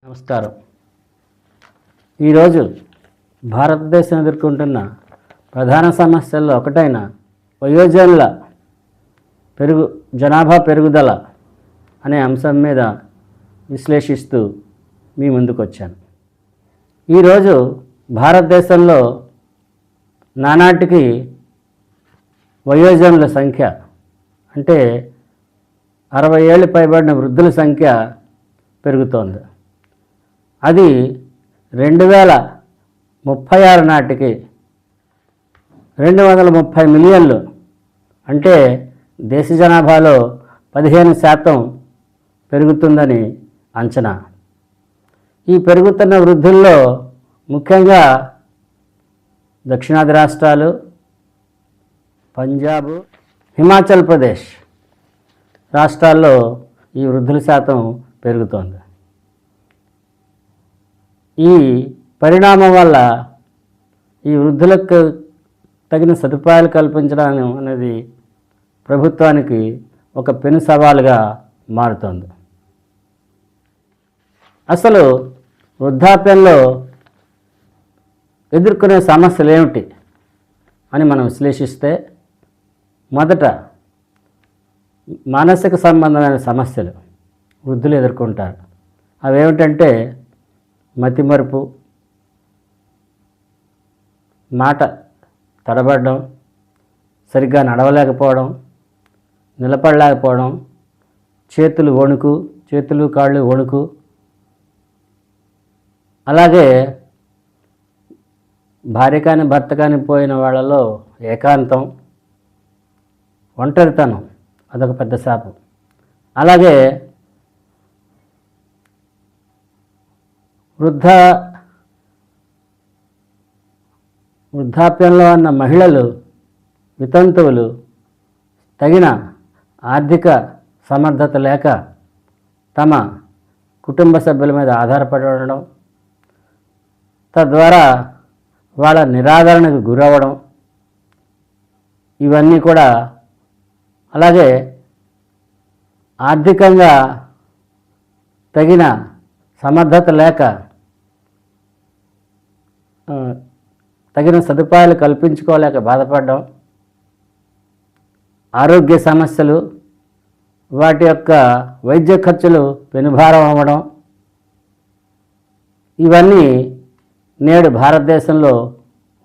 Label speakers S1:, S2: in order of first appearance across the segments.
S1: నమస్కారం. ఈరోజు భారతదేశం ఎదుర్కొంటున్న ప్రధాన సమస్యల్లో ఒకటైన వయోజనుల జనాభా పెరుగుదల అనే అంశం మీద విశ్లేషిస్తూ మీ ముందుకు వచ్చాను. ఈరోజు భారతదేశంలో నానాటికి వయోజనుల సంఖ్య అంటే 60 ఏళ్ళు పైబడిన వృద్ధుల సంఖ్య పెరుగుతోంది. అది 2036 నాటికి 230 మిలియన్లు, అంటే దేశ జనాభాలో 15% పెరుగుతుందని అంచనా. ఈ పెరుగుతున్న వృద్ధుల్లో ముఖ్యంగా దక్షిణాది రాష్ట్రాలు, పంజాబ్, హిమాచల్ ప్రదేశ్ రాష్ట్రాల్లో ఈ వృద్ధుల శాతం పెరుగుతోంది. ఈ పరిణామం వల్ల ఈ వృద్ధులకు తగిన సదుపాయాలు కల్పించడం అనేది ప్రభుత్వానికి ఒక పెను సవాలుగా మారుతోంది. అసలు వృద్ధాప్యంలో ఎదుర్కొనే సమస్యలు ఏమిటి అని మనం విశ్లేషిస్తే, మొదట మానసిక సంబంధమైన సమస్యలు వృద్ధులు ఎదుర్కొంటారు. అవేమిటంటే మతిమరుపు, మాట తడబడడం, సరిగ్గా నడవలేకపోవడం, నిలబడలేకపోవడం, చేతులు కాళ్ళు వణుకు, అలాగే భార్య కానీ భర్త కానీ పోయిన వాళ్ళలో ఏకాంతం, ఒంటరితనం అదొక పెద్ద శాపం. అలాగే వృద్ధాప్యంలో ఉన్న మహిళలు, వితంతువులు తగిన ఆర్థిక సమర్థత లేక తమ కుటుంబ సభ్యుల మీద ఆధారపడి ఉండడం, తద్వారా వాళ్ళ నిరాదరణకు గురవ్వడం, ఇవన్నీ కూడా, అలాగే ఆర్థికంగా తగిన సమర్థత లేక తగిన సదుపాయాలు కల్పించుకోలేక బాధపడడం, ఆరోగ్య సమస్యలు, వాటి యొక్క వైద్య ఖర్చులు పెనుభారం అవ్వడం, ఇవన్నీ నేడు భారతదేశంలో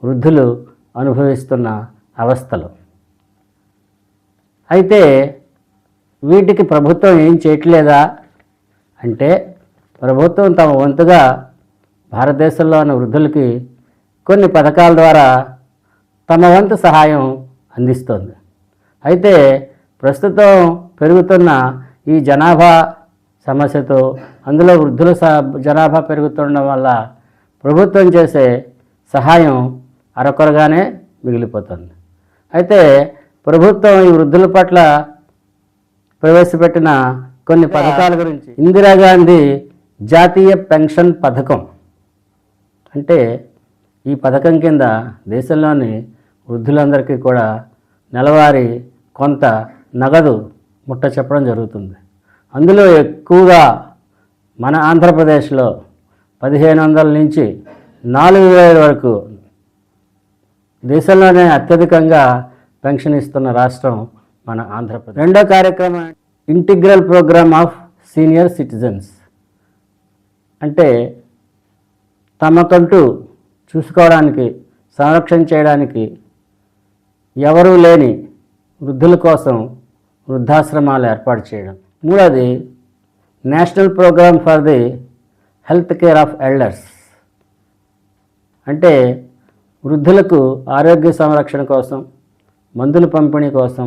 S1: వృద్ధులు అనుభవిస్తున్న అవస్థలు. అయితే వీటికి ప్రభుత్వం ఏం చేయట్లేదా అంటే, ప్రభుత్వం తమ వంతుగా భారతదేశంలో ఉన్న వృద్ధులకి కొన్ని పథకాల ద్వారా తమ వంతు సహాయం అందిస్తోంది. అయితే ప్రస్తుతం పెరుగుతున్న ఈ జనాభా సమస్యతో, అందులో వృద్ధుల జనాభా పెరుగుతుండడం వల్ల ప్రభుత్వం చేసే సహాయం అరకొరగానే మిగిలిపోతుంది. అయితే ప్రభుత్వం ఈ వృద్ధుల పట్ల ప్రవేశపెట్టిన కొన్ని పథకాల గురించి, ఇందిరాగాంధీ జాతీయ పెన్షన్ పథకం అంటే, ఈ పథకం కింద దేశంలోని వృద్ధులందరికీ కూడా నెలవారీ కొంత నగదు ముట్ట చెప్పడం జరుగుతుంది. అందులో ఎక్కువగా మన ఆంధ్రప్రదేశ్లో 1500 నుంచి 4000 వరకు దేశంలోనే అత్యధికంగా పెన్షన్ ఇస్తున్న రాష్ట్రం మన ఆంధ్రప్రదేశ్. రెండో కార్యక్రమం integral programme of senior citizens, అంటే తమకంటూ చూసుకోవడానికి, సంరక్షణ చేయడానికి ఎవరూ లేని వృద్ధుల కోసం వృద్ధాశ్రమాలు ఏర్పాటు చేయడం. మూడోది national programme for the health care of elders, అంటే వృద్ధులకు ఆరోగ్య సంరక్షణ కోసం, మందుల పంపిణీ కోసం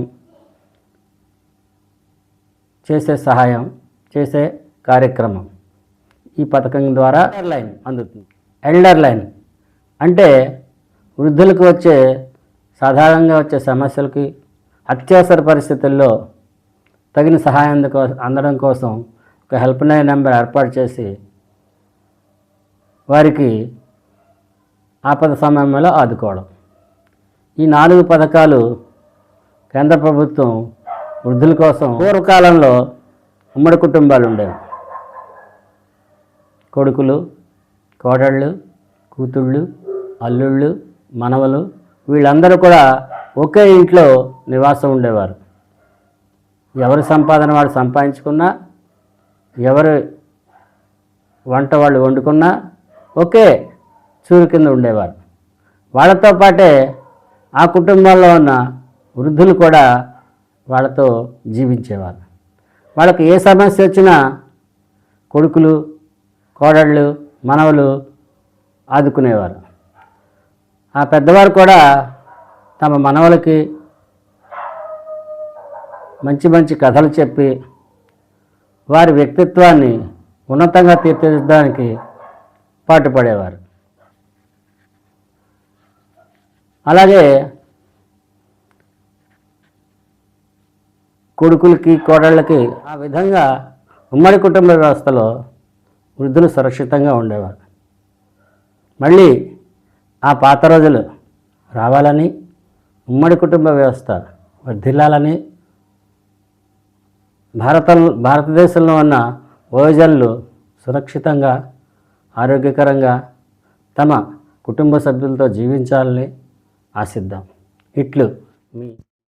S1: చేసే కార్యక్రమం. ఈ పథకం ద్వారా అందుతుంది. ఎల్డర్ లైన్ అంటే వృద్ధులకు సాధారణంగా వచ్చే సమస్యలకి, అత్యవసర పరిస్థితుల్లో తగిన సహాయం అందడం కోసం ఒక హెల్ప్ లైన్ నెంబర్ ఏర్పాటు చేసి వారికి ఆపద సమయంలో ఆదుకోవడం. ఈ 4 పథకాలు కేంద్ర ప్రభుత్వం వృద్ధుల కోసం పూర్వకాలంలో ఉమ్మడి కుటుంబాలు ఉండేవి. కొడుకులు, కోడళ్ళు, కూతుళ్ళు, అల్లుళ్ళు, మనవలు వీళ్ళందరూ కూడా ఒకే ఇంట్లో నివాసం ఉండేవారు. ఎవరి సంపాదన వాడు సంపాదించుకున్నా, ఎవరి వంట వాళ్ళు వండుకున్నా ఒకే చూరు కింద ఉండేవారు. వాళ్ళతో పాటే ఆ కుటుంబాల్లో ఉన్న వృద్ధులు కూడా వాళ్ళతో జీవించేవారు. వాళ్ళకి ఏ సమస్య వచ్చినా కొడుకులు, కోడళ్ళు, మనవలు ఆదుకునేవారు. ఆ పెద్దవారు కూడా తమ మనవలకి మంచి మంచి కథలు చెప్పి వారి వ్యక్తిత్వాన్ని ఉన్నతంగా తీర్చిదిద్దడానికి పాటుపడేవారు. అలాగే కొడుకులకి, కోడళ్ళకి ఆ విధంగా ఉమ్మడి కుటుంబ వ్యవస్థలో వృద్ధులు సురక్షితంగా ఉండేవారు. మళ్ళీ ఆ పాత రోజులు రావాలని, ఉమ్మడి కుటుంబ వ్యవస్థ వర్ధిల్లాలని భారతదేశంలో ఉన్న వయోజనులు సురక్షితంగా, ఆరోగ్యకరంగా తమ కుటుంబ సభ్యులతో జీవించాలని ఆశిద్దాం. ఇట్లు మీ